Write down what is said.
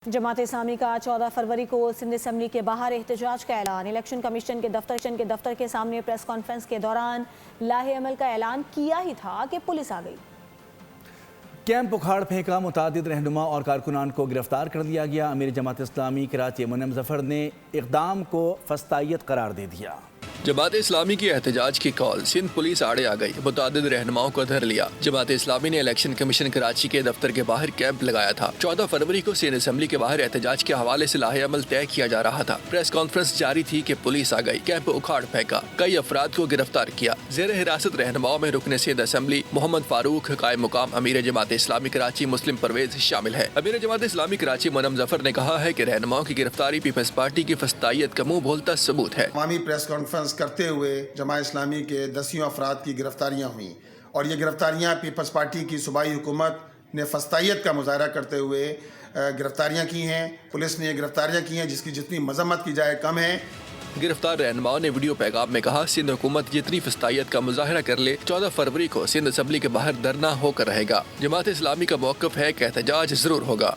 जमात इस्लामी का 14 फरवरी को सिंध असम्बली के बाहर एहतजाज का ऐलान। इलेक्शन कमीशन के दफ्तर के सामने प्रेस कॉन्फ्रेंस के दौरान लाहे अमल का ऐलान किया ही था कि पुलिस आ गई। कैंप उखाड़ फेंका, मुतादिद रहनुमा और कारकुनान को गिरफ्तार कर लिया गया। अमीर जमात इस्लामी कराची मुनम जफर ने इक़दाम को फस्तायत करार दे दिया। जमात इस्लामी की एहतजाज की कॉल, सिंध पुलिस आड़े आ गई, मुतादिद रहनुमाओं को धर लिया। जमात इस्लामी ने इलेक्शन कमीशन कराची के दफ्तर के बाहर कैंप लगाया था। 14 फरवरी को सिंध असम्बली के बाहर एहतजाज के हवाले से लाहे अमल तय किया जा रहा था। प्रेस कॉन्फ्रेंस जारी थी कि पुलिस आ गई, कैंप उखाड़ फेंका, कई अफराद को गिरफ्तार किया। जेर हिरासत रहनुमाओं में रुकने सिंध असम्बली मोहम्मद फारूक, कायम मुकाम अमीर जमात इस्लामी कराची मुस्लिम परवेज शामिल है। अमीर जमात इस्लामी कराची मुनम जफर ने कहा है कि रहनुमाओं की गिरफ्तारी पीपल्स पार्टी की फस्तायत का मुंह बोलता सबूत है। अवामी प्रेस कॉन्फ्रेंस करते हुए जमात इस्लामी के 10 अफराद की गिरफ्तारियाँ हुई और ये गिरफ्तारियाँ पीपल्स पार्टी की सूबाई हुकूमत ने फस्तायत का मुजाहरा करते हुए गिरफ्तारियाँ की हैं। पुलिस ने ये गिरफ्तारियाँ की हैं जिसकी जितनी मजम्मत की जाए कम है। गिरफ्तार रहनुमाओं ने वीडियो पैगाम में कहा, सिंध हुकूमत जितनी फस्तायत का मुजाहरा कर ले, 14 फरवरी को सिंध असम्बली के बाहर धरना होकर रहेगा। जमात इस्लामी का मौक़िफ़ है कि एहतजाज जरूर होगा।